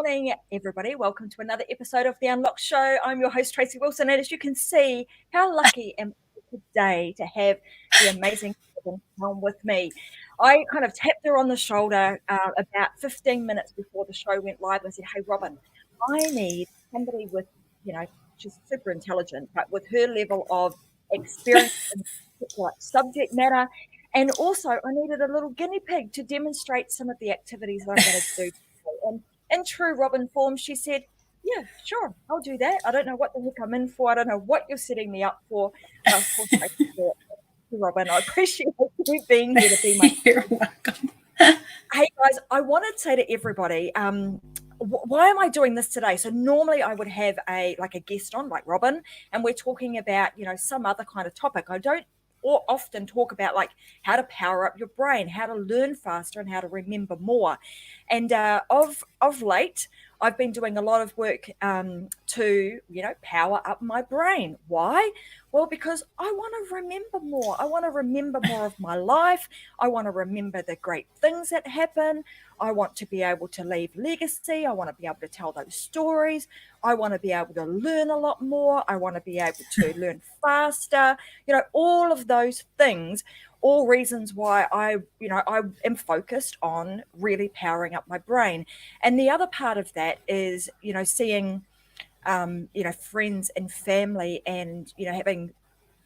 morning, everybody. Welcome to another episode of The Unlocked Show. I'm your host, Tracy Wilson, and as you can see, how lucky am I today to have the amazing Helm with me. I kind of tapped her on the shoulder about 15 minutes before the show went live and said, hey, Robin, I need somebody with, she's super intelligent, but with her level of experience in like subject matter. And also, I needed a little guinea pig to demonstrate some of the activities that I'm going to do. And in true Robin form, she said, yeah, sure, I'll do that. I don't know what the heck I'm in for. I don't know what you're setting me up for. But of course, I can do it. Robin, I appreciate you being here to be my You're welcome. Hey, guys, I want to say to everybody, why am I doing this today? So normally I would have a guest on like Robin, and we're talking about, some other kind of topic. I don't often talk about like how to power up your brain, how to learn faster, and how to remember more. And of late, I've been doing a lot of work to, power up my brain. Why? Well, because I want to remember more. I want to remember more of my life. I want to remember the great things that happen. I want to be able to leave legacy. I want to be able to tell those stories. I want to be able to learn a lot more. I want to be able to learn faster. All of those things, all reasons why I am focused on really powering up my brain. And the other part of that is, seeing, friends and family and, having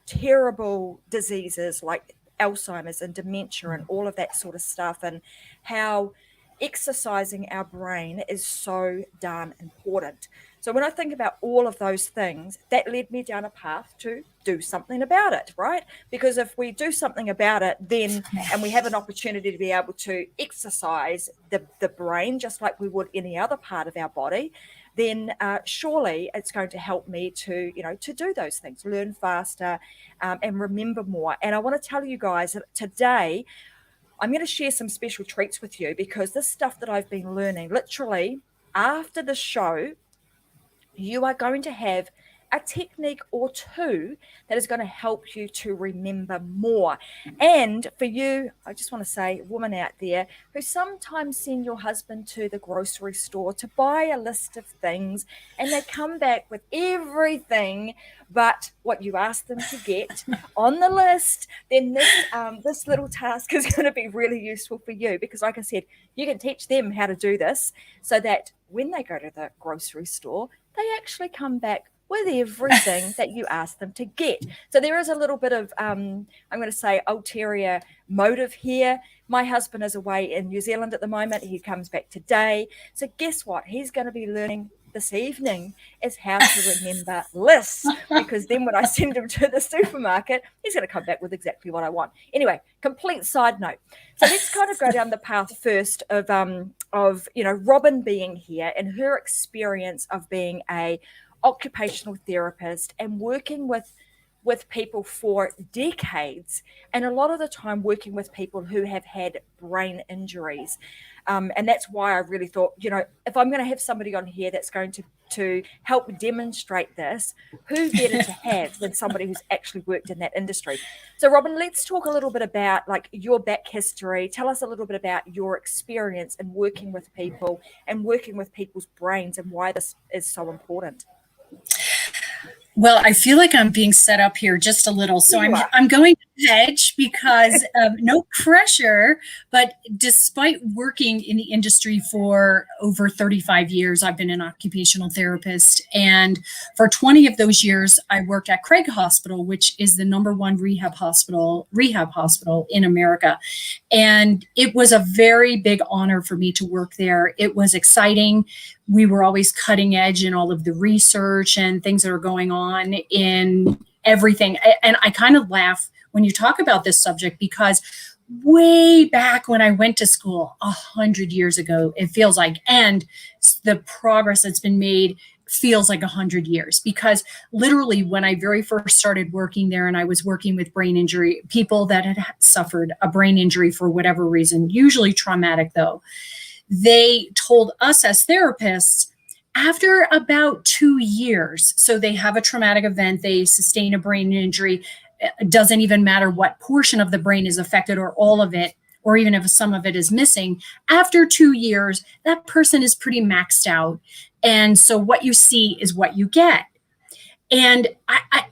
terrible diseases like Alzheimer's and dementia and all of that sort of stuff, and how exercising our brain is so darn important. So when I think about all of those things, that led me down a path to do something about it, right? Because if we do something about it, then, and we have an opportunity to be able to exercise the brain just like we would any other part of our body, then surely it's going to help me to, to do those things, learn faster and remember more. And I want to tell you guys that today, I'm going to share some special treats with you, because this stuff that I've been learning, literally after the show, you are going to have a technique or two that is going to help you to remember more. And for you, I just want to say, woman out there who sometimes send your husband to the grocery store to buy a list of things, and they come back with everything but what you asked them to get on the list, then this little task is going to be really useful for you, because like I said, you can teach them how to do this so that when they go to the grocery store, they actually come back with everything that you asked them to get. So there is a little bit of, I'm going to say, ulterior motive here. My husband is away in New Zealand at the moment. He comes back today. So guess what? He's going to be learning this evening is how to remember lists, because then when I send him to the supermarket, he's going to come back with exactly what I want. Anyway, complete side note. So let's kind of go down the path first of Robin being here and her experience of being a occupational therapist and working with people for decades, and a lot of the time working with people who have had brain injuries. And that's why I really thought, if I'm going to have somebody on here that's going to help demonstrate this, who better to have than somebody who's actually worked in that industry. So Robin, let's talk a little bit about like your back history. Tell us a little bit about your experience in working with people and working with people's brains, and why this is so important. Well, I feel like I'm being set up here just a little, so I'm going to hedge because no pressure. But despite working in the industry for over 35 years, I've been an occupational therapist, and for 20 of those years, I worked at Craig Hospital, which is the #1 rehab hospital in America. And it was a very big honor for me to work there. It was exciting. We were always cutting edge in all of the research and things that are going on in everything. And I kind of laugh when you talk about this subject, because way back when I went to school 100 years ago, it feels like, and the progress that's been made feels like 100 years, because literally when I very first started working there, and I was working with brain injury, people that had suffered a brain injury for whatever reason, usually traumatic though, they told us as therapists, after about 2 years, so they have a traumatic event, they sustain a brain injury, it doesn't even matter what portion of the brain is affected or all of it, or even if some of it is missing, after 2 years, that person is pretty maxed out. And so what you see is what you get. And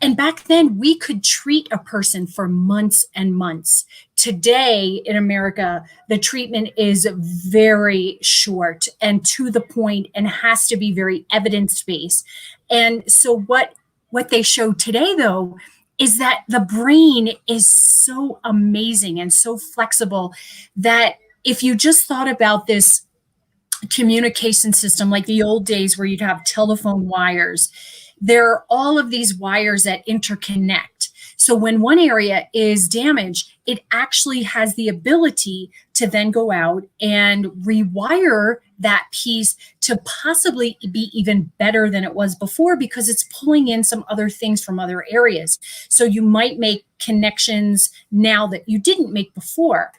and back then we could treat a person for months and months. Today in America, the treatment is very short and to the point and has to be very evidence-based. And so what they show today though is that the brain is so amazing and so flexible that if you just thought about this communication system like the old days where you'd have telephone wires, there are all of these wires that interconnect. So when one area is damaged, it actually has the ability to then go out and rewire that piece to possibly be even better than it was before, because it's pulling in some other things from other areas. So you might make connections now that you didn't make before.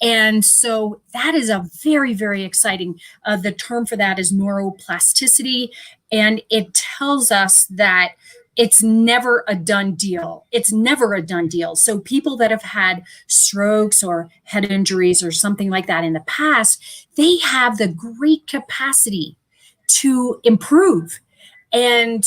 And so that is a very, very exciting. The term for that is neuroplasticity. And it tells us that it's never a done deal. It's never a done deal. So people that have had strokes or head injuries or something like that in the past, they have the great capacity to improve. And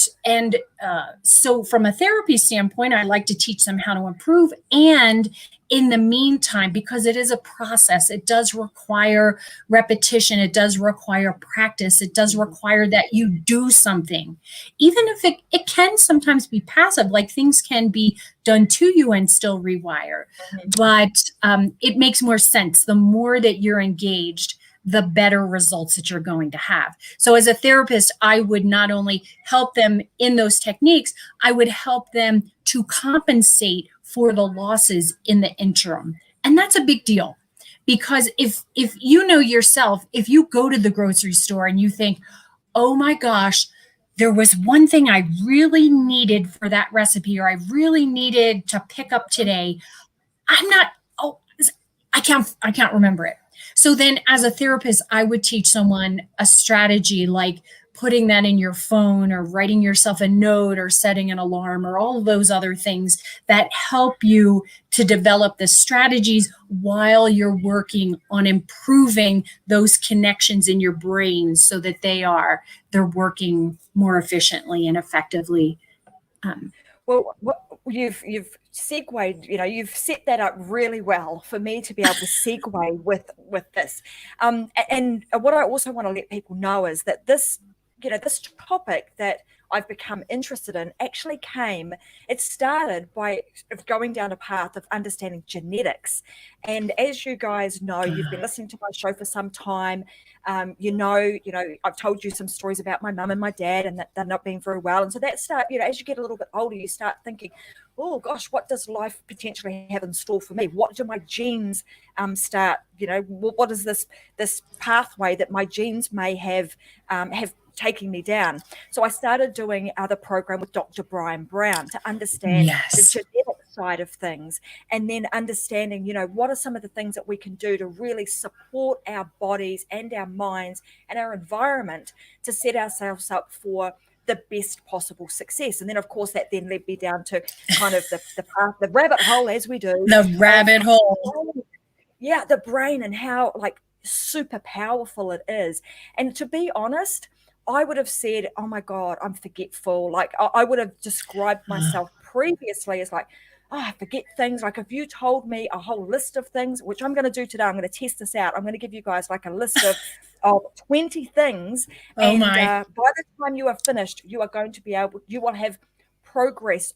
so from a therapy standpoint, I like to teach them how to improve. And in the meantime, because it is a process, it does require repetition, it does require practice, it does require that you do something. Even if it can sometimes be passive, like things can be done to you and still rewire. But it makes more sense. The more that you're engaged, the better results that you're going to have. So as a therapist, I would not only help them in those techniques, I would help them to compensate for the losses in the interim. And that's a big deal, because if you know yourself, if you go to the grocery store and you think, oh my gosh, there was one thing I really needed for that recipe, or I really needed to pick up today, I can't remember it. So then as a therapist, I would teach someone a strategy like putting that in your phone or writing yourself a note or setting an alarm or all of those other things that help you to develop the strategies while you're working on improving those connections in your brain so that they're working more efficiently and effectively. Well, you've segued, you've set that up really well for me to be able to segue with this. And what I also want to let people know is that this topic that I've become interested in actually it started by going down a path of understanding genetics. And as you guys know, you've been listening to my show for some time. I've told you some stories about my mum and my dad and that they're not being very well. And so as you get a little bit older, you start thinking, oh gosh, what does life potentially have in store for me? What do my genes start? What is this pathway that my genes may have taking me down? So I started doing the program with Dr. Brian Brown to understand the genetic side of things, and then understanding, what are some of the things that we can do to really support our bodies and our minds and our environment to set ourselves up for the best possible success. And then of course that then led me down to kind of the path, the rabbit hole, as we do. The rabbit hole. Yeah, the brain and how super powerful it is. And to be honest, I would have said, oh my God, I'm forgetful. I would have described myself previously as I forget things. If you told me a whole list of things, which I'm going to do today, I'm going to test this out. I'm going to give you guys a list of 20 things. Oh, by the time you are finished, you will have progress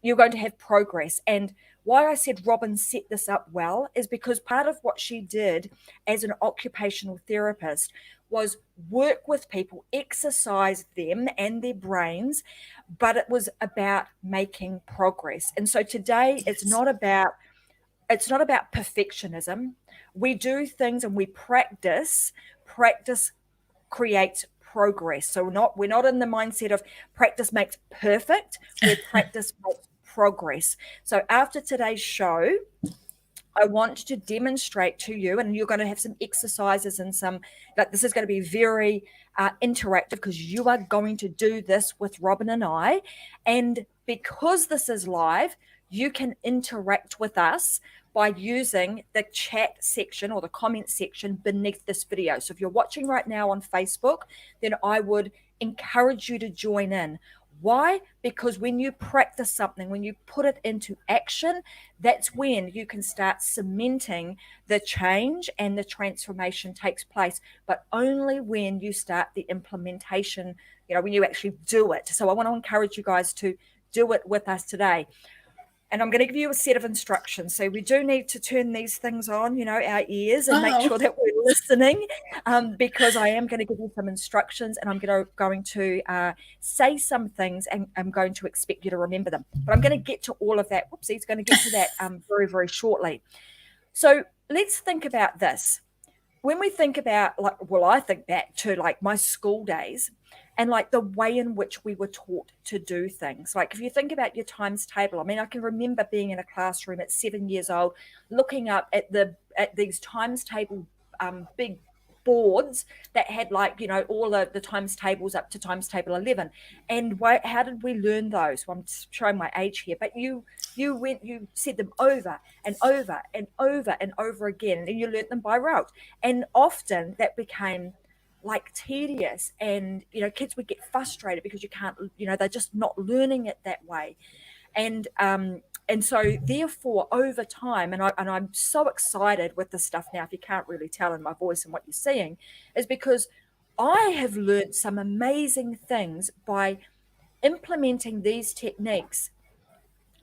you're going to have progress. And why I said Robin set this up well is because part of what she did as an occupational therapist was work with people, exercise them and their brains, but it was about making progress. And so today it's not about perfectionism. We do things and we practice creates progress. So we're not in the mindset of practice makes perfect, where practice makes progress. So after today's show, I want to demonstrate to you, and you're going to have some exercises and this is going to be very interactive, because you are going to do this with Robin and I. And because this is live, you can interact with us by using the chat section or the comment section beneath this video. So if you're watching right now on Facebook, then I would encourage you to join in. Why? Because when you practice something, when you put it into action, that's when you can start cementing the change and the transformation takes place, but only when you start the implementation, when you actually do it. So I want to encourage you guys to do it with us today. And I'm going to give you a set of instructions. So we do need to turn these things on, our ears, and make sure that we're listening, because I am going to give you some instructions, and I'm going to say some things, and I'm going to expect you to remember them. But I'm going to get to all of that. Whoopsie, he's going to get to that very, very shortly. So let's think about this. When we think about, I think back to my school days and the way in which we were taught to do things. If you think about your times table, I can remember being in a classroom at 7 years old, looking up at these times table big boards that had all the times tables up to times table 11. And how did we learn those? Well, I'm showing my age here, but you said them over and over and over and over again, and you learnt them by rote. And often that became tedious, and kids would get frustrated because you can't, they're just not learning it that way. And so therefore over time, and I'm so excited with this stuff now, if you can't really tell in my voice and what you're seeing, is because I have learned some amazing things by implementing these techniques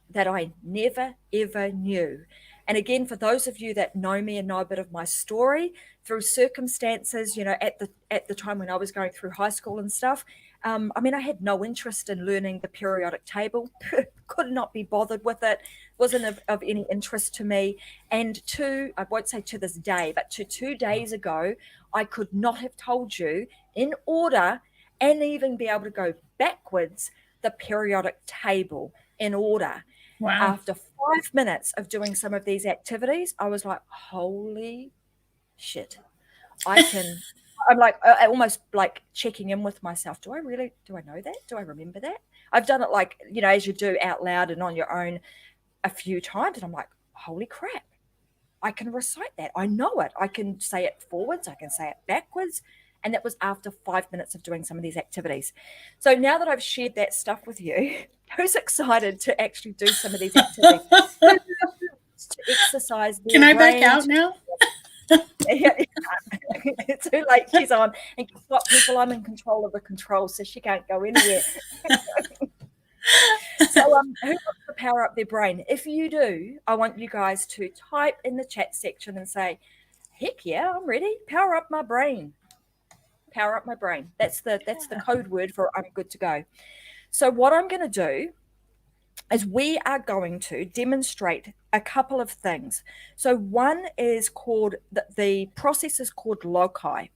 that I never, ever knew. And again, for those of you that know me and know a bit of my story, through circumstances, at the time when I was going through high school and stuff, I had no interest in learning the periodic table, could not be bothered with it, wasn't of any interest to me. And I won't say to this day, but to 2 days ago, I could not have told you in order and even be able to go backwards the periodic table in order. Wow. After 5 minutes of doing some of these activities, I was like, holy shit. I'm almost checking in with myself. Do I know that? Do I remember that? I've done it as you do out loud and on your own a few times. And I'm like, holy crap. I can recite that. I know it. I can say it forwards. I can say it backwards. And that was after 5 minutes of doing some of these activities. So now that I've shared that stuff with you, who's excited to actually do some of these activities? To exercise their Can I brain. back out now? It's too late. She's on. And guess what, people? I'm in control of the controls, so she can't go anywhere. So who wants to power up their brain? If you do, I want you guys to type in the chat section and say, heck yeah, I'm ready. Power up my brain. Power up my brain. That's the code word for I'm good to go. So what I'm going to do is we are going to demonstrate a couple of things. So one is called, the process is called loci.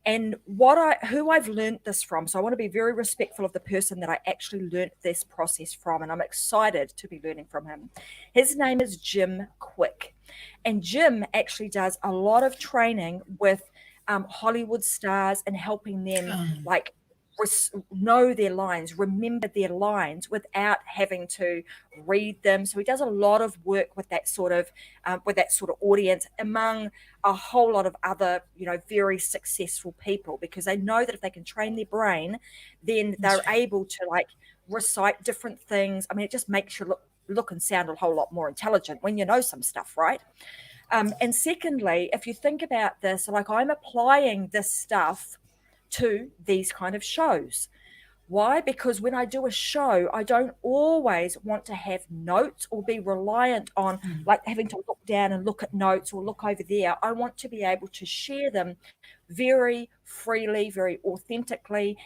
And who I've learned this from, so I want to be very respectful of the person that I actually learned this process from, and I'm excited to be learning from him. His name is Jim Quick. And Jim actually does a lot of training with Hollywood stars and helping them know their lines, remember their lines without having to read them. So he does a lot of work with that sort of audience, among a whole lot of other, very successful people, because they know that if they can train their brain, then they're able to recite different things. It just makes you look and sound a whole lot more intelligent when you know some stuff, right? And secondly, if you think about this, I'm applying this stuff to these kind of shows. Why? Because when I do a show, I don't always want to have notes or be reliant on having to look down and look at notes or look over there. I want to be able to share them very freely, very authentically,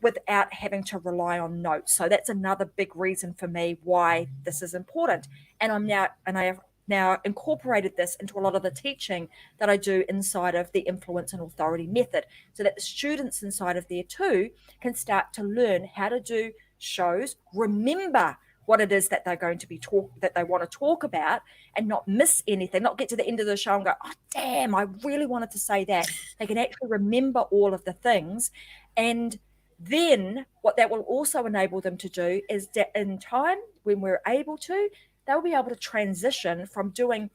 without having to rely on notes. So that's another big reason for me why this is important. And I have now incorporated this into a lot of the teaching that I do inside of the influence and authority method, so that the students inside of there too can start to learn how to do shows, remember what it is that they're going to be that they want to talk about, and not miss anything, not get to the end of the show and go, oh damn, I really wanted to say that. They can actually remember all of the things, and Then what that will also enable them to do is that in time, when we're able to, they'll be able to transition from doing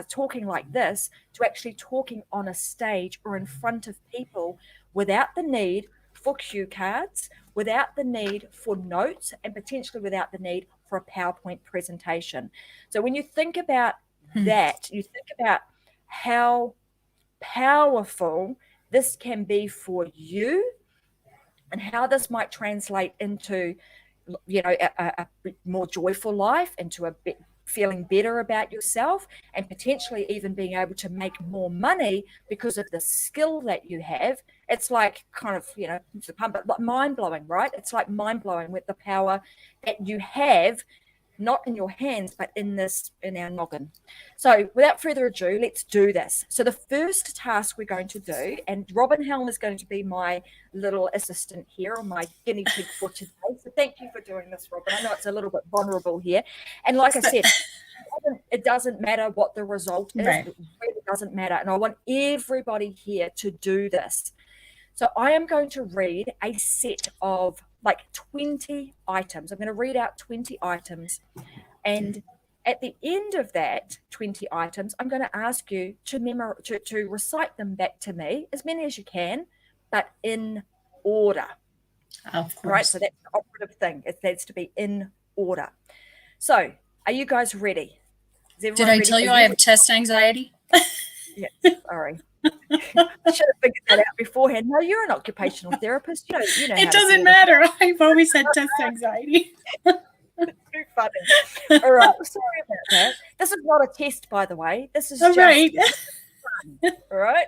talking like this to actually talking on a stage or in front of people without the need for cue cards, without the need for notes, and potentially without the need for a PowerPoint presentation. So when you think about that, you think about how powerful this can be for you and how this might translate into a more joyful life, into a bit feeling better about yourself, and potentially even being able to make more money because of the skill that you have. It's like kind of, but mind-blowing, right? It's like mind-blowing with the power that you have, not in your hands, but in our noggin. So without further ado, let's do this. So the first task we're going to do, and Robin Helm is going to be my little assistant here, or my guinea pig for today. So thank you for doing this, Robin. I know it's a little bit vulnerable here. And like I said, it doesn't matter what the result is. Right. It really doesn't matter. And I want everybody here to do this. So I am going to read a set of like 20 items. I'm going to read out 20 items. And at the end of that 20 items, I'm going to ask you to recite them back to me, as many as you can, but in order. Of course. Right? So that's the operative thing. It needs to be in order. So are you guys ready? Did I tell you I have test anxiety? Yeah, sorry. Should have figured that out beforehand. No, you're an occupational therapist. You know. It doesn't matter. I've always had test anxiety. Too funny. All right. Sorry about that. This is not a test, by the way. This is just right. fun. All right.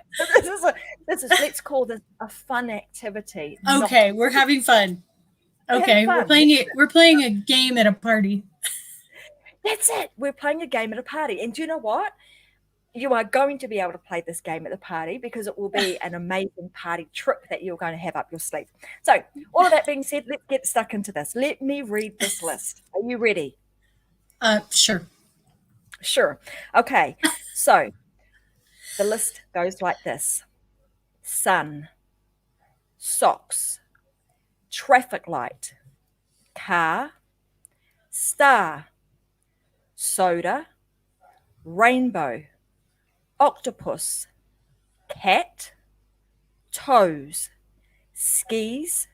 This is. Let's call this a fun activity. Okay, we're having fun. Okay, we're playing it. We're playing a game at a party. That's it. We're playing a game at a party, and do you know what? You are going to be able to play this game at the party because it will be an amazing party trick that you're going to have up your sleeve. So all of that being said, let's get stuck into this. Let me read this list. Are you ready? Sure. Sure. Okay. So the list goes like this: sun, socks, traffic light, car, star, soda, rainbow, octopus, cat, toes, skis,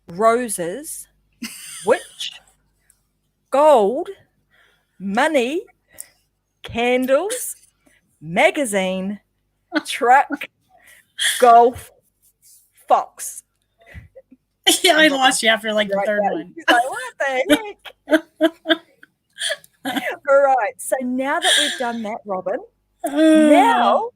roses, witch, gold, money, candles, magazine, truck, golf, fox. Yeah, I lost you after like the third one. He's like, what the heck? All right. So now that we've done that, Robin, now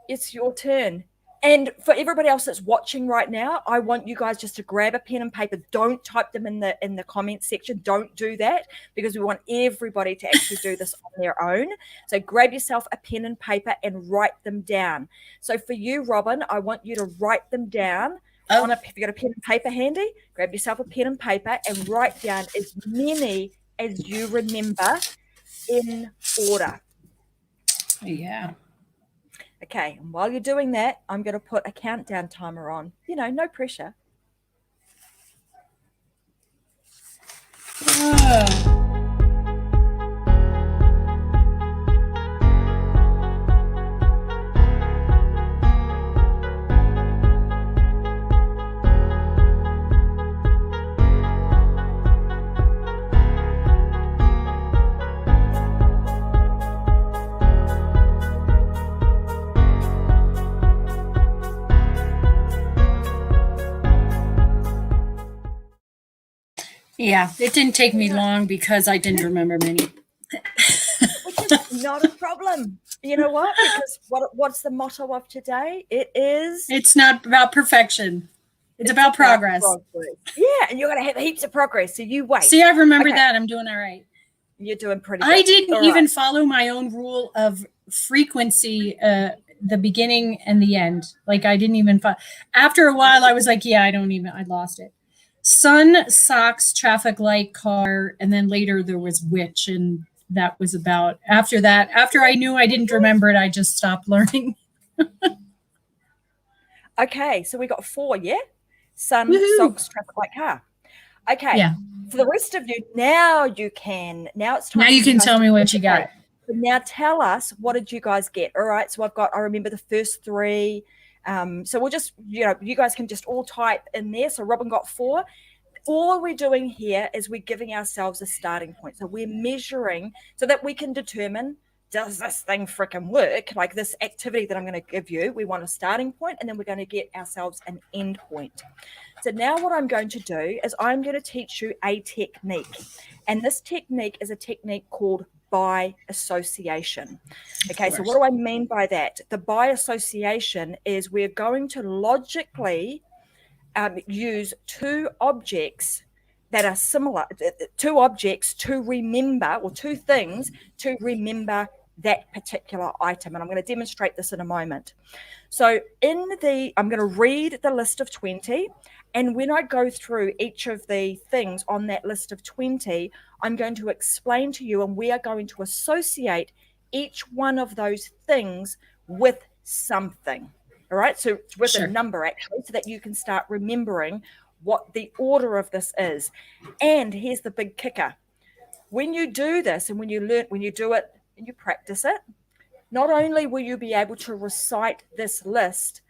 it's your turn. And for everybody else that's watching right now, I want you guys just to grab a pen and paper. Don't type them in the comments section. Don't do that, because we want everybody to actually do this on their own. So grab yourself a pen and paper and write them down. So for you, Robin, I want you to write them down. If you've got a pen and paper handy, grab yourself a pen and paper and write down as many as you remember in order. Yeah. Okay, and while you're doing that, I'm going to put a countdown timer on. No pressure. Yeah, it didn't take me long because I didn't remember many. Which is not a problem. You know what? Because what's the motto of today? It's not about perfection. It's about progress. Yeah, and you're going to have heaps of progress. So you wait. See, I remember that. I'm doing all right. You're doing pretty good. I didn't even follow my own rule of frequency, the beginning and the end. Like I didn't even after a while I was like, I lost it. Sun, socks, traffic light, car, and then later there was witch, and that was about after that. After I knew I didn't remember it, I just stopped learning. Okay, so we got 4, yeah? Sun, Woohoo! socks, traffic light, car. Okay, Yeah. for the rest of you, now it's Now time for you you can guys tell to me what you participate. got. So now tell us, what did you guys get? All right, so I remember the first 3. So we'll just, you guys can just all type in there. So Robin got 4. All we're doing here is we're giving ourselves a starting point. So we're measuring so that we can determine, does this thing freaking work? Like this activity that I'm going to give you, we want a starting point, and then we're going to get ourselves an end point. So now what I'm going to do is I'm going to teach you a technique. And this technique is a technique called by association. Okay, so what do I mean by that? The by association is we're going to logically use 2 objects that are similar, 2 objects to remember, or 2 things to remember that particular item. And I'm going to demonstrate this in a moment. So I'm going to read the list of 20. And when I go through each of the things on that list of 20, I'm going to explain to you, and we are going to associate each one of those things with something. All right. So it's with a number, actually, so that you can start remembering what the order of this is. And here's the big kicker. When you do this, and when you do it and you practice it, not only will you be able to recite this list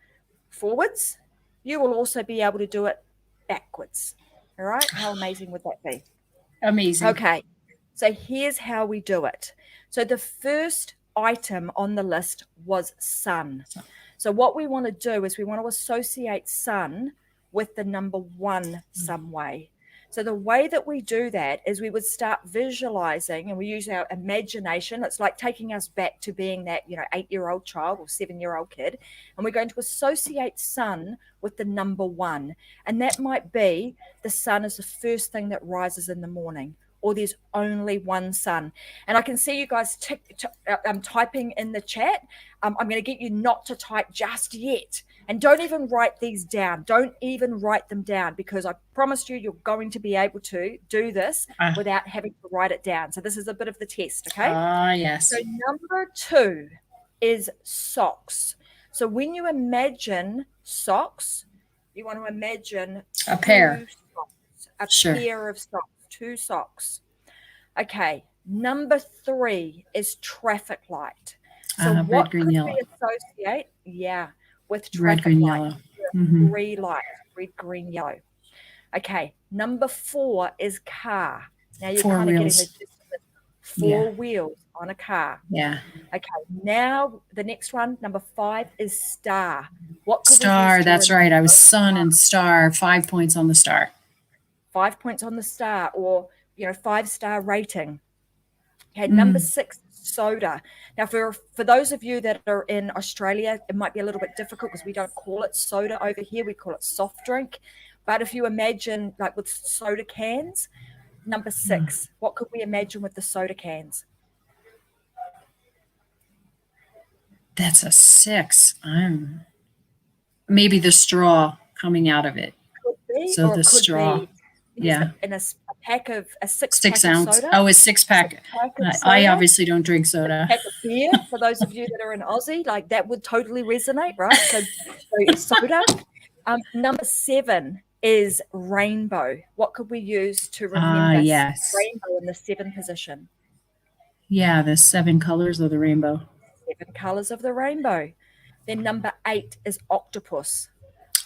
forwards, you will also be able to do it backwards. All right. How amazing would that be? Amazing. Okay. So here's how we do it. So the first item on the list was sun. So what we want to do is we want to associate sun with the number 1 some way. So the way that we do that is we would start visualizing, and we use our imagination. It's like taking us back to being that 8-year-old child or 7-year-old kid. And we're going to associate sun with the number 1. And that might be the sun is the first thing that rises in the morning, or there's only one sun. And I can see you guys typing in the chat. I'm going to get you not to type just yet. And don't even write these down. Don't even write them down, because I promise you, you're going to be able to do this without having to write it down. So this is a bit of the test, okay? Yes. So number 2 is socks. So when you imagine socks, you want to imagine a pair. Pair of socks. 2 socks. Okay, number 3 is traffic light. So what could we associate? Yeah, with traffic light. Mm-hmm. 3 lights, red, green, yellow. Okay, number 4 is car. Now you're kind of getting the gist of it. 4 wheels on a car. Yeah. Okay, now the next one, number 5 is star. What could star? That's right. I was sun and star. 5 points on the star. 5 points on the star, or 5-star rating. Okay, number 6, soda. Now, for those of you that are in Australia, it might be a little bit difficult because we don't call it soda over here. We call it soft drink. But if you imagine, like with soda cans, number 6, what could we imagine with the soda cans? That's a 6. Maybe the straw coming out of it. Could be, so or the it could straw. Be yeah. In a pack of a 6 ounce. Of soda. Oh, a 6-pack. I obviously don't drink soda. A pack of beer, for those of you that are in Aussie, like that would totally resonate, right? So soda. Number 7 is rainbow. What could we use to remember rainbow in the 7th position? Yeah, the 7 colors of the rainbow. 7 colors of the rainbow. Then number 8 is octopus.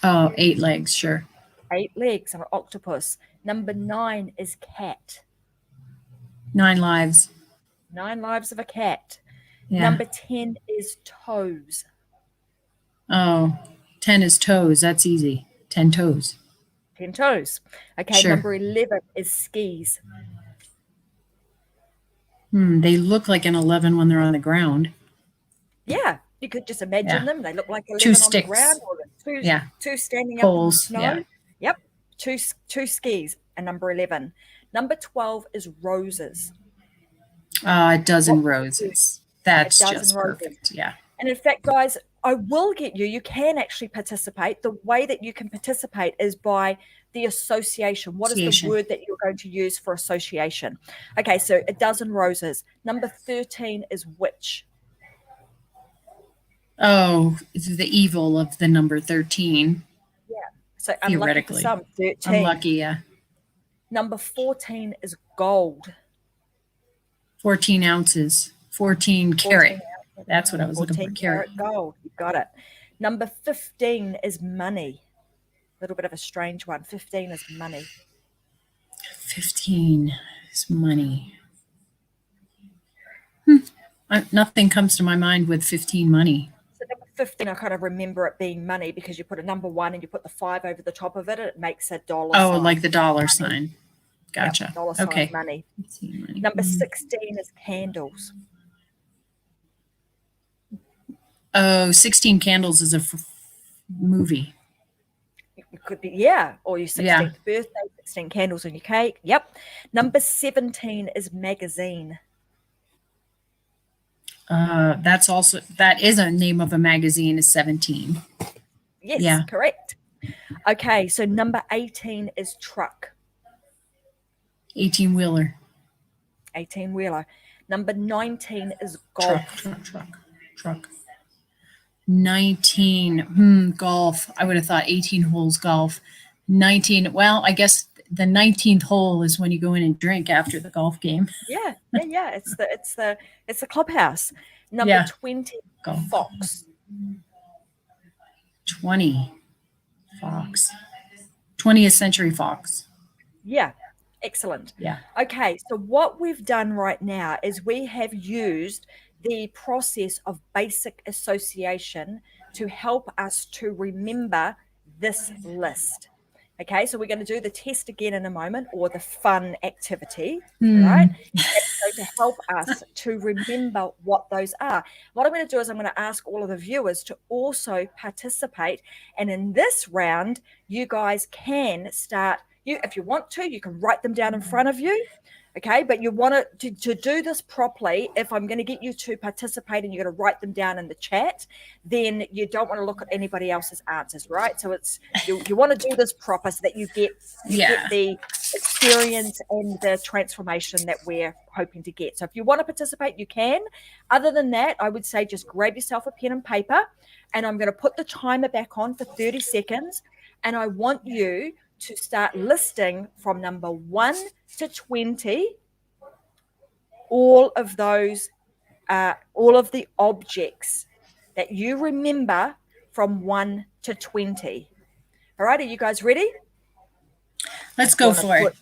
Oh, 8 legs, sure. 8 legs of an octopus. Number 9 is cat. 9 lives. 9 lives of a cat. Yeah. Number 10 is toes. Oh, 10 is toes. That's easy. 10 toes. 10 toes. Okay, sure. Number 11 is skis. They look like an 11 when they're on the ground. Yeah, you could just imagine them. They look like 11 2 on sticks. The ground, or two standing poles, up in the snow. Yep, two skis. And number 11. Number 12 is roses. A dozen roses. That's just perfect. Yeah. And in fact, guys, I will get you. You can actually participate. The way that you can participate is by the association. What is the word that you're going to use for association? Okay, so a dozen roses. Number 13 is witch. Oh, it's the evil of the number 13. Yeah. So unlucky for Theoretically. some, 13. Unlucky, yeah. Number 14 is gold. 14 ounces. 14 carat. 14 That's what I was looking for. 14 Carat. karat gold. You got it. Number 15 is money. A little bit of a strange one. 15 is money. 15 is money. Nothing comes to my mind with 15 money. So number 15, I kind of remember it being money because you put a number 1 and you put the 5 over the top of it, and it makes a dollar sign. Oh, like the dollar sign. Gotcha. Yep, dollar sign okay. money. 15 money. Number 16 is candles. Oh, 16 Candles is a movie. It could be, yeah, or your 16th birthday, 16 candles on your cake. Yep. Number 17 is magazine. That is a name of a magazine, is 17. Yes, Yeah. correct. Okay, so number 18 is truck. 18-wheeler. 18-wheeler. Number 19 is golf. Truck. 19. Golf. I would have thought 18 holes golf. 19. Well, I guess the 19th hole is when you go in and drink after the golf game. Yeah. It's the clubhouse. Number 20, golf. fox. 20. Fox. 20th century fox. Yeah. Excellent. Yeah. Okay, so what we've done right now is we have used the process of basic association to help us to remember this list. Okay, so we're going to do the test again in a moment, or the fun activity, right? That's going to help us to remember what those are. What I'm going to do is I'm going to ask all of the viewers to also participate. And in this round, you guys can start, if you want to, you can write them down in front of you. Okay, but you want to do this properly. If I'm going to get you to participate and you're going to write them down in the chat, then you don't want to look at anybody else's answers, right? So it's you want to do this proper so that you get the experience and the transformation that we're hoping to get. So if you want to participate, you can. Other than that, I would say just grab yourself a pen and paper, and I'm going to put the timer back on for 30 seconds, and I want you to start listing from number 1 to 20, all of those, all of the objects that you remember from 1 to 20. All right, are you guys ready? Let's go for it.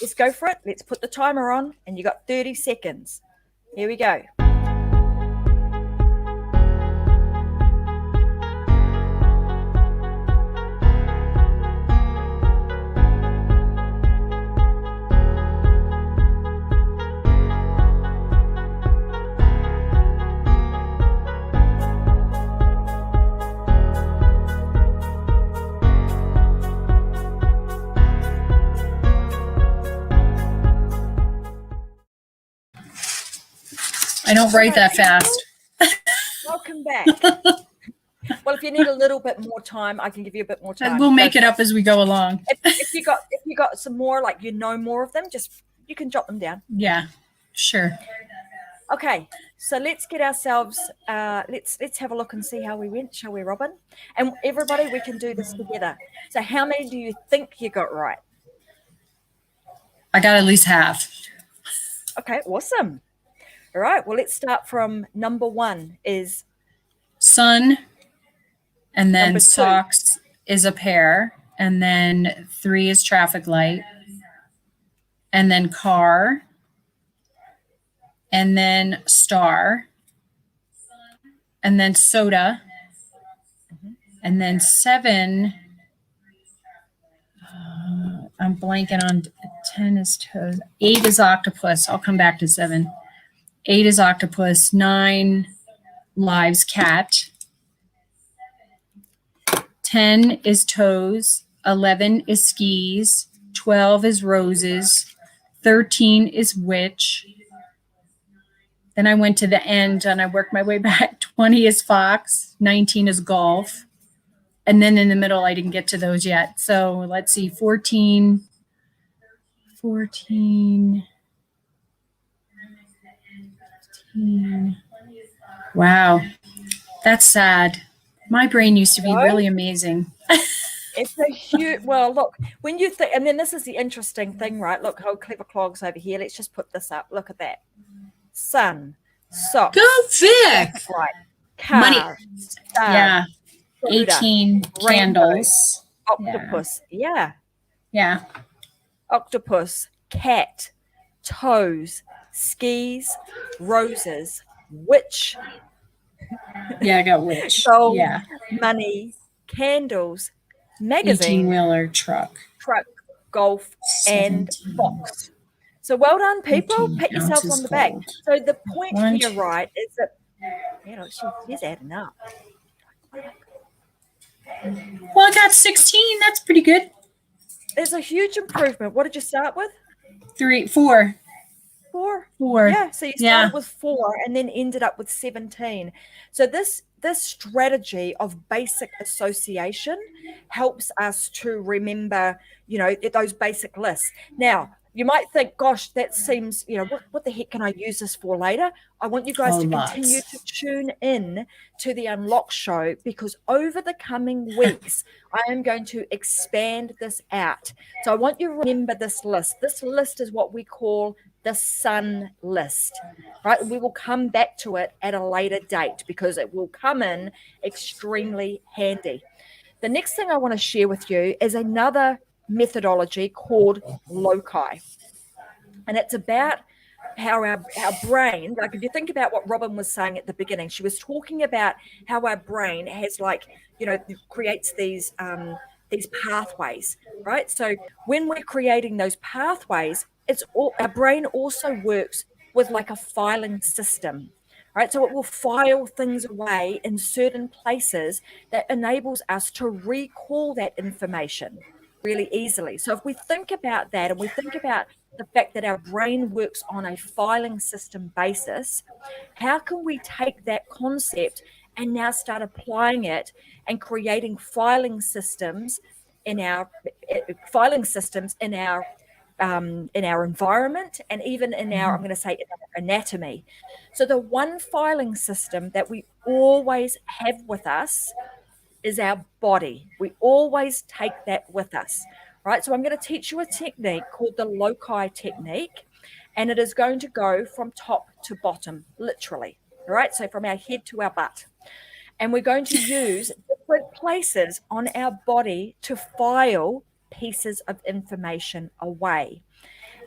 Let's go for it. Let's put the timer on, and you got 30 seconds. Here we go. I don't write that fast. Welcome back. Well, if you need a little bit more time, I can give you a bit more time. We'll make it up as we go along. If you got some more, like more of them, just you can jot them down. Yeah, sure. Okay, so let's get ourselves. Let's have a look and see how we went, shall we, Robin? And everybody, we can do this together. So, how many do you think you got right? I got at least half. Okay, awesome. All right, well, let's start from number 1 is sun, and then socks is a pair, and then 3 is traffic light, and then car, and then star, and then soda, and then 7. I'm blanking on 10 is toes. 8 is octopus. I'll come back to 7. 8 is octopus. 9 lives cat. 10 is toes. 11 is skis. 12 is roses. 13 is witch. Then I went to the end and I worked my way back. 20 is fox. 19 is golf. And then in the middle, I didn't get to those yet. So let's see, 14. Wow. That's sad. My brain used to be really amazing. It's a huge, well, look, when you think, and then this is the interesting thing, right? Look how clever Clog's over here. Let's just put this up. Look at that. Sun, Go socks, Vic! light, Money. car, star, Yeah. Buddha, 18 rainbow, candles. octopus. Yeah. Yeah. Octopus, cat, toes, skis, roses, witch, Yeah, I got witch. gold, Yeah. money, candles, magazine, 18-wheeler truck. golf, and 17. fox. So well done, people. 15 Pat yourselves on the back. gold. So the point One, here, two. right, is that, you know, she's adding up. Well, I got 16. That's pretty good. It's a huge improvement. What did you start with? 4. 4. Yeah, so you started with 4 and then ended up with 17. So this strategy of basic association helps us to remember, you know, those basic lists. Now, you might think, gosh, that seems, you know, what the heck can I use this for later? I want you guys to continue to tune in to the Unlock Show, because over the coming weeks, I am going to expand this out. So I want you to remember this list. This list is what we call the sun list, right? We will come back to it at a later date because it will come in extremely handy. The next thing I want to share with you is another methodology called loci. And it's about how our brain, like if you think about what Robin was saying at the beginning, she was talking about how our brain has, like, you know, creates these pathways, right? So when we're creating those pathways, our brain also works with like a filing system, right? So it will file things away in certain places that enables us to recall that information really easily. So if we think about that and we think about the fact that our brain works on a filing system basis, how can we take that concept and now start applying it and creating filing systems in our environment, and even in our, I'm going to say, in our anatomy. So the one filing system that we always have with us is our body. We always take that with us, right? So I'm going to teach you a technique called the loci technique, and it is going to go from top to bottom, literally, right? So from our head to our butt. And we're going to use different places on our body to file pieces of information away.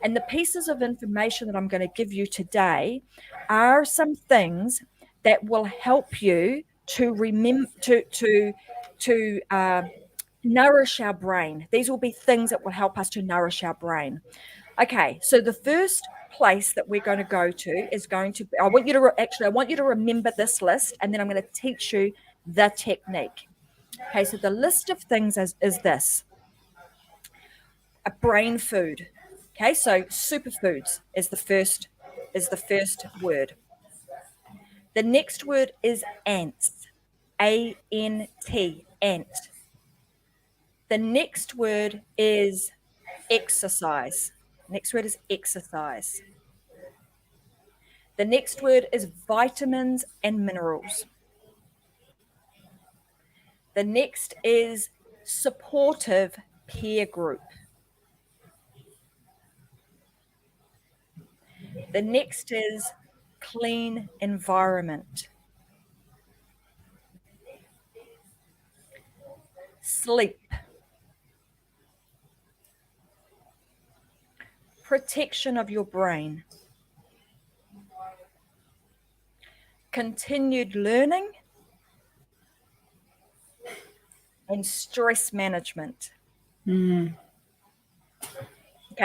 And the pieces of information that I'm going to give you today are some things that will help you to remember to nourish our brain. These will be things that will help us to nourish our brain. Okay, so the first place that we're going to go to is going to be, I want you to remember this list, and then I'm going to teach you the technique. Okay, so the list of things is this: a brain food. Okay, so superfoods is the first word. The next word is ants. A-N-T, ant. The next word is exercise. Next word is exercise. The next word is vitamins and minerals. The next is supportive peer group. The next is clean environment. Sleep. Protection of your brain. Continued learning. And stress management. Okay,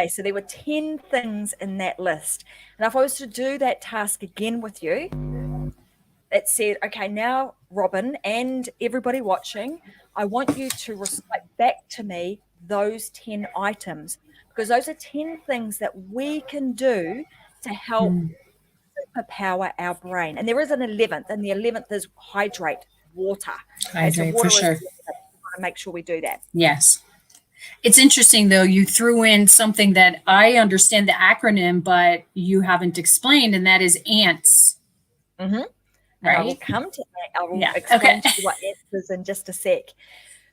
so there were 10 things in that list. And if I was to do that task again with you, it said, okay, now, Robin and everybody watching, I want you to recite back to me those 10 items, because those are 10 things that we can do to help superpower our brain. And there is an 11th, and the 11th is hydrate, water. Hydrate, so water, for sure. Make sure we do that. Yes. It's interesting, though, you threw in something that I understand the acronym, but you haven't explained, and that is ANTS. Mm-hmm. And I will right? come to that. I will Yeah. Okay. explain to you what ants is in just a sec.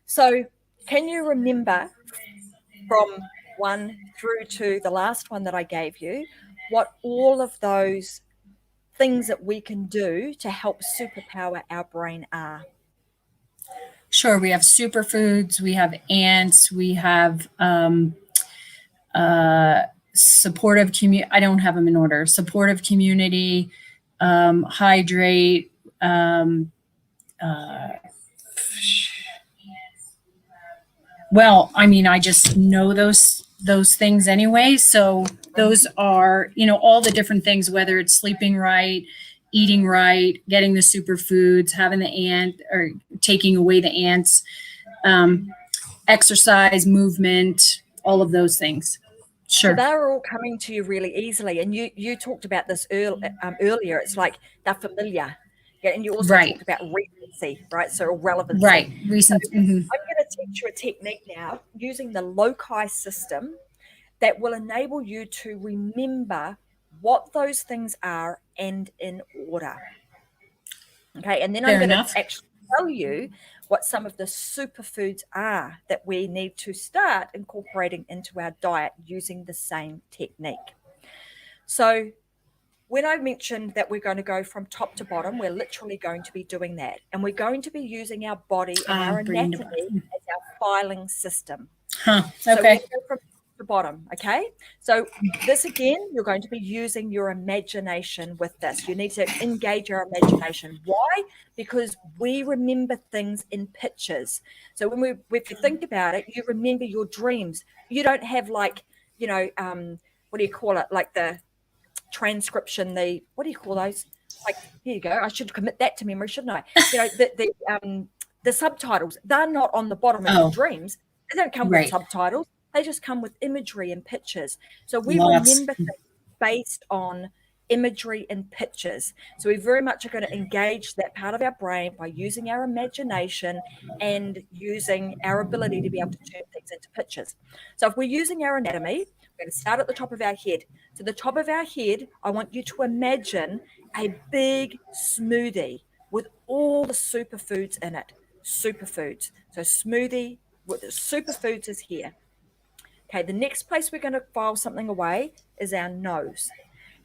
So can you remember from 1 through to the last one that I gave you, what all of those things that we can do to help superpower our brain are? Sure. We have superfoods. We have ants. We have uh, supportive community. I don't have them in order. Supportive community, hydrate. Um, uh, well, I mean, I just know those things anyway. So those are, all the different things, whether it's sleeping right, eating right, getting the superfoods, having the ant or taking away the ants, exercise, movement, all of those things. So Sure. they're all coming to you really easily. And you talked about this earlier. It's like they're familiar. Yeah, and you also Right. talked about recency, right? So relevancy. Right. So Recent. Mm-hmm. I'm going to teach you a technique now using the loci system that will enable you to remember what those things are and in order. Okay, and then I'm Fair going to enough. actually tell you what some of the superfoods are that we need to start incorporating into our diet using the same technique. So when I mentioned that we're going to go from top to bottom, we're literally going to be doing that. And we're going to be using our body and our Brain anatomy as our filing system. Huh. So we're going Okay. to go from top to bottom, okay? So this again, you're going to be using your imagination with this. You need to engage your imagination. Why? Because we remember things in pictures. So if you think about it, you remember your dreams. You don't have like, what do you call it? Like the transcription, what do you call those? Like, here you go. I should commit that to memory, shouldn't I? The subtitles, they're not on the bottom of your dreams. They don't come with Right. subtitles. They just come with imagery and pictures. So we Lots. remember things based on imagery and pictures. So we very much are going to engage that part of our brain by using our imagination and using our ability to be able to turn things into pictures. So if we're using our anatomy, we're going to start at the top of our head. To the top of our head, I want you to imagine a big smoothie with all the superfoods in it. Superfoods. So smoothie with the superfoods is here. Okay, the next place we're going to file something away is our nose.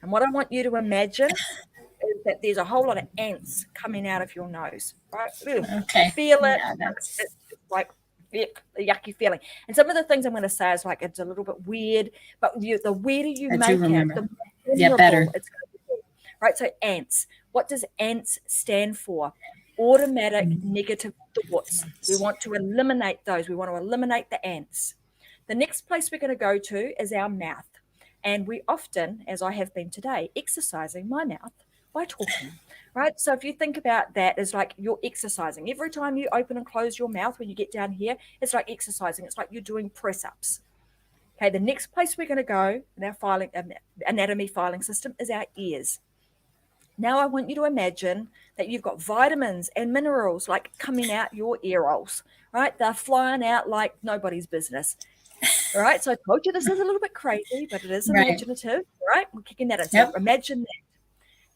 And what I want you to imagine is that there's a whole lot of ants coming out of your nose, right? Okay. Feel it. Yeah, It's like a yucky feeling. And some of the things I'm going to say is like it's a little bit weird, but the weirder you I do make it, remember. the more Yeah, better. memorable it's going to be. Right? So ants. What does ants stand for? Automatic negative thoughts. We want to eliminate those. We want to eliminate the ants. The next place we're going to go to is our mouth. And we often, as I have been today, exercising my mouth by talking, right? So if you think about that as like you're exercising, every time you open and close your mouth when you get down here, it's like exercising. It's like you're doing press ups. Okay, the next place we're going to go in our anatomy filing system is our ears. Now I want you to imagine that you've got vitamins and minerals like coming out your ear holes, right? They're flying out like nobody's business. All right, so I told you this is a little bit crazy, but it is Right. imaginative, right? We're kicking that in. So Yep. imagine that.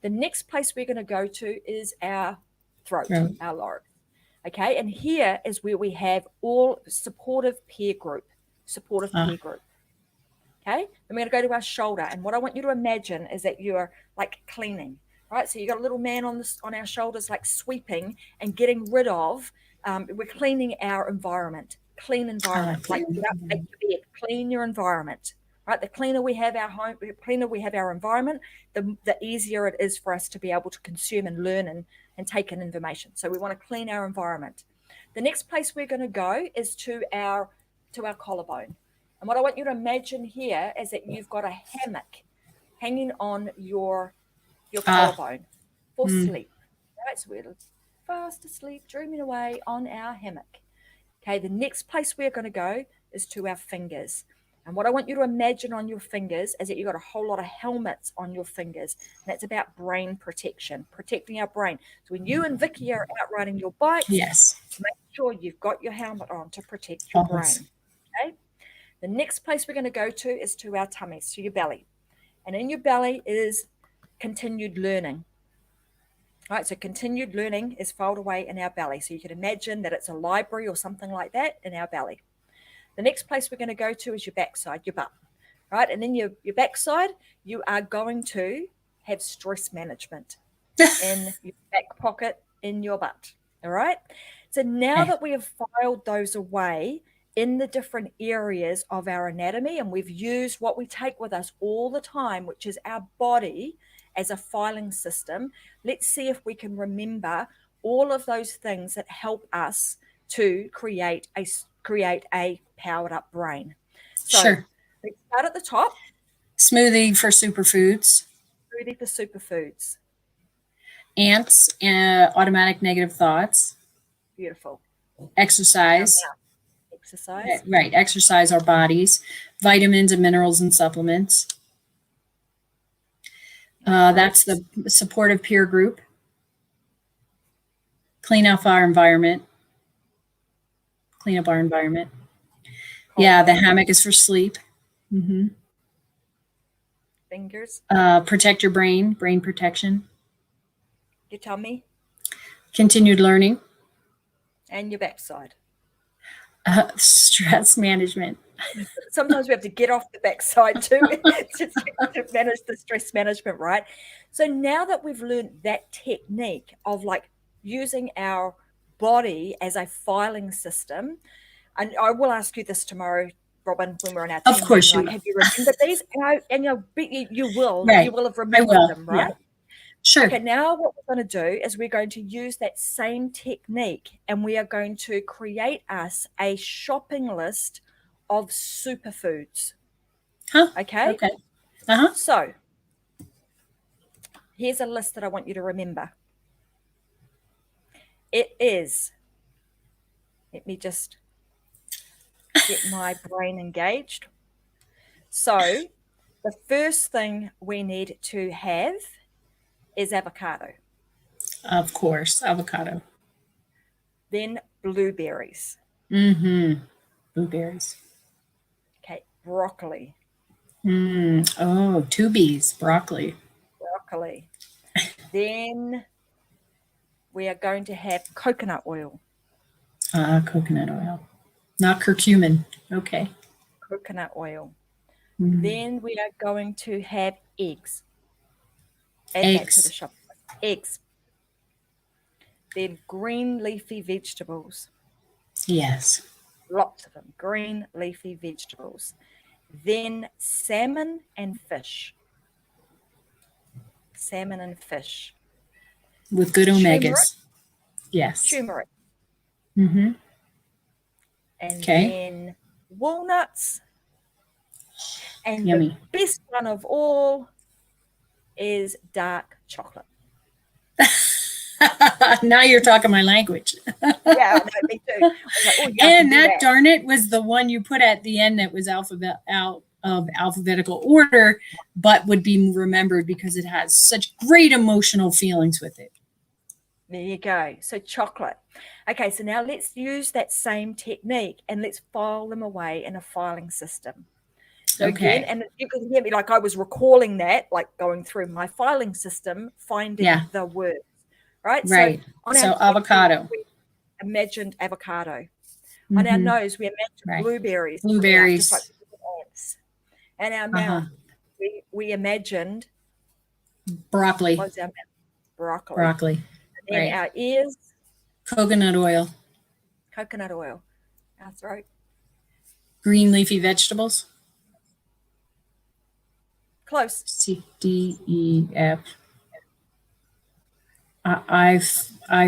The next place we're going to go to is our throat, our larynx. Okay, and here is where we have all supportive peer group. Okay, then we're going to go to our shoulder, and what I want you to imagine is that you're like cleaning, right? So you got a little man on our shoulders, like sweeping and getting rid of. We're cleaning our environment. Clean environment, like get up, make your bed, clean your environment. Right, the cleaner we have our home, the cleaner we have our environment, the easier it is for us to be able to consume and learn and take in information. So we want to clean our environment. The next place we're going to go is to our collarbone. And what I want you to imagine here is that you've got a hammock hanging on your collarbone for sleep. Right, so we're fast asleep, dreaming away on our hammock. Okay, the next place we're going to go is to our fingers. And what I want you to imagine on your fingers is that you've got a whole lot of helmets on your fingers. And that's about brain protection, protecting our brain. So when you and Vicky are out riding your bikes, yes, make sure you've got your helmet on to protect your brain. Okay. The next place we're going to go to is to our tummies, to your belly. And in your belly is continued learning. All right, so continued learning is filed away in our belly. So you can imagine that it's a library or something like that in our belly. The next place we're going to go to is your backside, your butt, right? And then your backside, you are going to have stress management in your back pocket, in your butt, all right? So now Okay. that we have filed those away in the different areas of our anatomy, and we've used what we take with us all the time, which is our body as a filing system, let's see if we can remember all of those things that help us to create a powered up brain. So Sure. let's start at the top. Smoothie for superfoods. Smoothie for superfoods. Ants, automatic negative thoughts. Beautiful. Our Exercise. mouth. Exercise. Right. Exercise our bodies. Vitamins and minerals and supplements. That's the supportive peer group. Clean up our environment. Clean up our environment. Yeah, the hammock is for sleep. Mm-hmm. Fingers. Protect your brain protection. Your tummy. Continued learning. And your backside. Stress management. Sometimes we have to get off the backside too to manage the stress management, right? So now that we've learned that technique of like using our body as a filing system, and I will ask you this tomorrow, Robin, when we're in our team Of course meeting, like, have you remembered these? And you'll be, you will have remembered them, right? Yeah. Sure. Okay, now what we're going to do is we're going to use that same technique and we are going to create us a shopping list of superfoods. Huh? Okay? Okay. Uh-huh. So here's a list that I want you to remember. It is, let me just get my brain engaged. So the first thing we need to have is avocado. Of course, avocado. Then blueberries. Mm-hmm. Blueberries. Okay, broccoli. Oh, tubies, broccoli. Broccoli. Then we are going to have coconut oil. Coconut oil. Not curcumin. Okay. Coconut oil. Mm. Then we are going to have eggs. Add Eggs. that to the shop. Eggs. Then green leafy vegetables. Yes. Lots of them. Green leafy vegetables. Then salmon and fish. Salmon and fish. With good omegas. Turmeric. Yes. Turmeric. Mm-hmm. And then walnuts. And yummy. The best one of all is dark chocolate. Now you're talking my language. Yeah, no, me too. I was like, oh, yeah, and that darn it was the one you put at the end that was out of alphabetical order, but would be remembered because it has such great emotional feelings with it. There you go. So chocolate. Okay, so now let's use that same technique and let's file them away in a filing system. So again, and you can hear me like I was recalling that, like going through my filing system, finding the words, right? Right. So avocado. We imagined avocado. Mm-hmm. On our nose, we imagined blueberries. Blueberries. Just like ants. And our mouth, we imagined broccoli. What was our mouth? Broccoli. Broccoli. And then our ears. Coconut oil. Coconut oil. Our throat. Green leafy vegetables. Close. C, D, E, F. I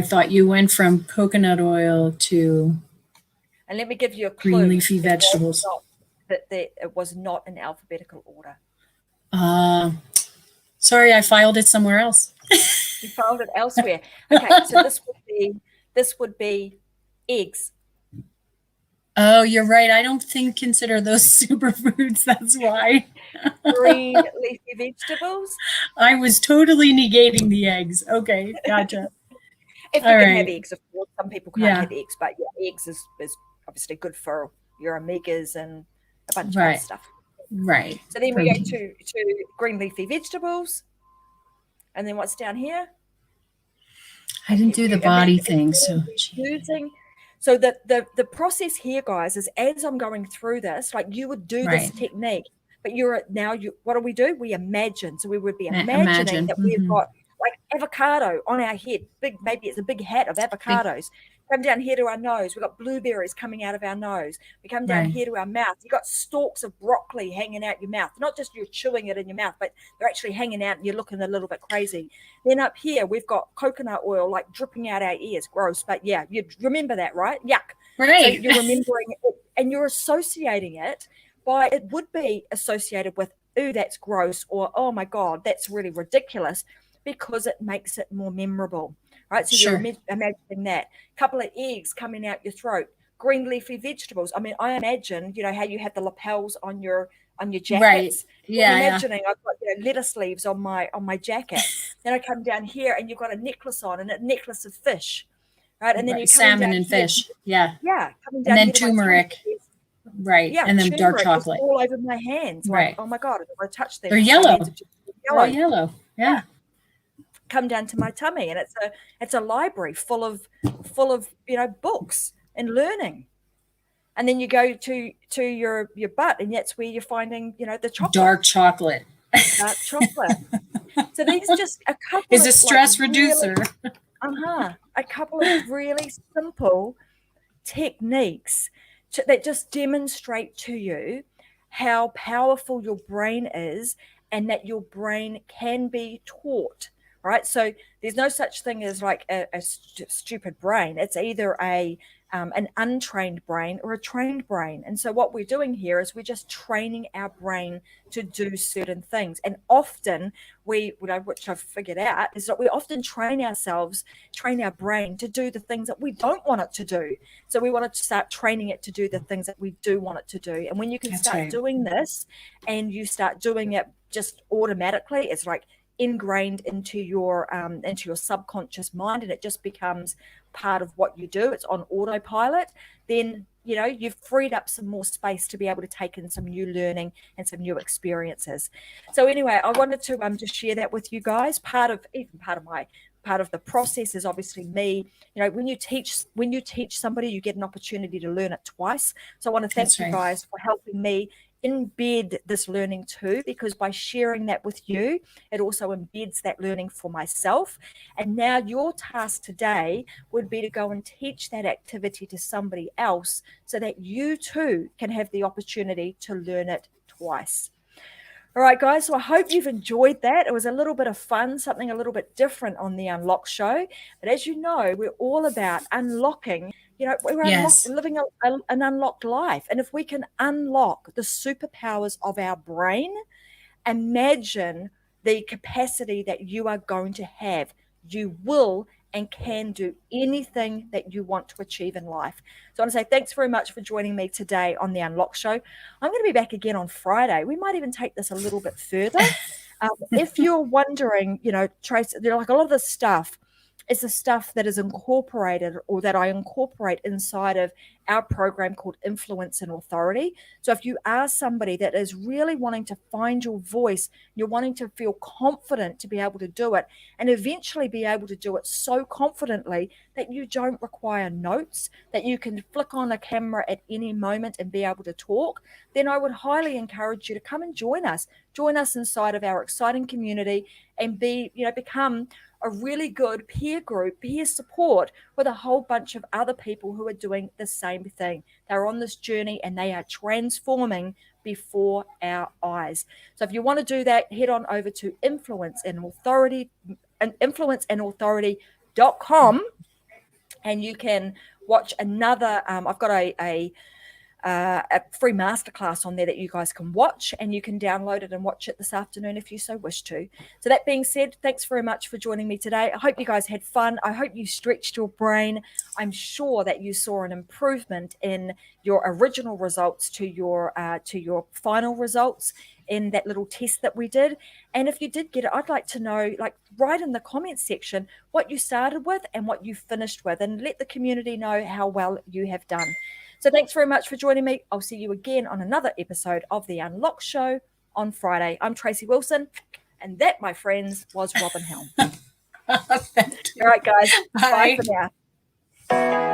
thought you went from coconut oil to. And let me give you a clue. Green leafy vegetables. It was not in alphabetical order. Sorry, I filed it somewhere else. You filed it elsewhere. Okay, so this would be eggs. Oh, you're right. I don't consider those superfoods. That's why. Green leafy vegetables. I was totally negating the eggs. Okay, gotcha. If you can have eggs, of course. Some people can't have eggs, but eggs is obviously good for your omegas and a bunch of other stuff. Right. So then we go to green leafy vegetables. And then what's down here? I didn't do the body thing, so using. So the process here, guys, is as I'm going through this, like you would do this technique, but what do? We imagine. So we would be imagining that we've got like avocado on our head, maybe it's a big hat of avocados. Come down here to our nose. We've got blueberries coming out of our nose. We come down here to our mouth. You've got stalks of broccoli hanging out your mouth. Not just you're chewing it in your mouth, but they're actually hanging out and you're looking a little bit crazy. Then up here, we've got coconut oil like dripping out our ears. Gross. But yeah, you remember that, right? Yuck. Right. So you're remembering it and you're associating it it would be associated with, ooh, that's gross, or, oh my God, that's really ridiculous, because it makes it more memorable. Right, so you're imagining that. A couple of eggs coming out your throat, green leafy vegetables. I mean, I imagine, how you have the lapels on your jackets. Right. Yeah. I'm imagining I've got lettuce leaves on my jacket. Then I come down here and you've got a necklace on, and a necklace of fish. Right. And then you come salmon down and here, fish. Yeah. Yeah. Coming down and then turmeric. Right. Yeah, and then dark chocolate all over my hands. Like, oh my God, I don't want to touch them. They're yellow. Yellow. Yeah. Come down to my tummy, and it's a library full of books and learning. And then you go to your butt, and that's where you're finding the chocolate. Dark chocolate. Dark chocolate. So these are just a couple is a stress reducer. A couple of really simple techniques that just demonstrate to you how powerful your brain is, and that your brain can be taught. Right, so there's no such thing as like a stupid brain. It's either an untrained brain or a trained brain. And so what we're doing here is we're just training our brain to do certain things. And often which I've figured out, is that we often train our brain to do the things that we don't want it to do. So we want to start training it to do the things that we do want it to do. And when you can start doing this, and you start doing it just automatically, it's like ingrained into your subconscious mind, and it just becomes part of what you do. It's on autopilot. Then you've freed up some more space to be able to take in some new learning and some new experiences. So anyway, I wanted to just share that with you guys. Part of the process is obviously me. When you teach somebody, you get an opportunity to learn it twice. So I want to thank you guys for helping me embed this learning too, because by sharing that with you, it also embeds that learning for myself. And now your task today would be to go and teach that activity to somebody else, so that you too can have the opportunity to learn it twice. All right, guys, so I hope you've enjoyed that. It was a little bit of fun, something a little bit different on the Unlock Show. But as you know, we're all about unlocking, we're living an unlocked life. And if we can unlock the superpowers of our brain, imagine the capacity that you are going to have. You will and can do anything that you want to achieve in life. So I want to say thanks very much for joining me today on the Unlock Show. I'm going to be back again on Friday. We might even take this a little bit further. If you're wondering, Tracy, like a lot of the stuff is the stuff that is incorporated, or that I incorporate inside of our program called Influence and Authority. So if you are somebody that is really wanting to find your voice, you're wanting to feel confident to be able to do it, and eventually be able to do it so confidently that you don't require notes, that you can flick on a camera at any moment and be able to talk, then I would highly encourage you to come and join us inside of our exciting community, and become a really good peer group, peer support with a whole bunch of other people who are doing the same thing. They're on this journey, and they are transforming before our eyes. So if you want to do that, head on over to influenceandauthority.com, and you can watch another. I've got a free masterclass on there that you guys can watch, and you can download it and watch it this afternoon if you so wish to. So that being said, thanks very much for joining me today. I hope you guys had fun. I hope you stretched your brain. I'm sure that you saw an improvement in your original results to your final results in that little test that we did. And if you did get it, I'd like to know, write in the comments section what you started with and what you finished with, and let the community know how well you have done. So thanks very much for joining me. I'll see you again on another episode of The Unlock Show on Friday. I'm Tracy Wilson, and that, my friends, was Robin Helm. Thank you. All right, guys. Bye Bye. for now.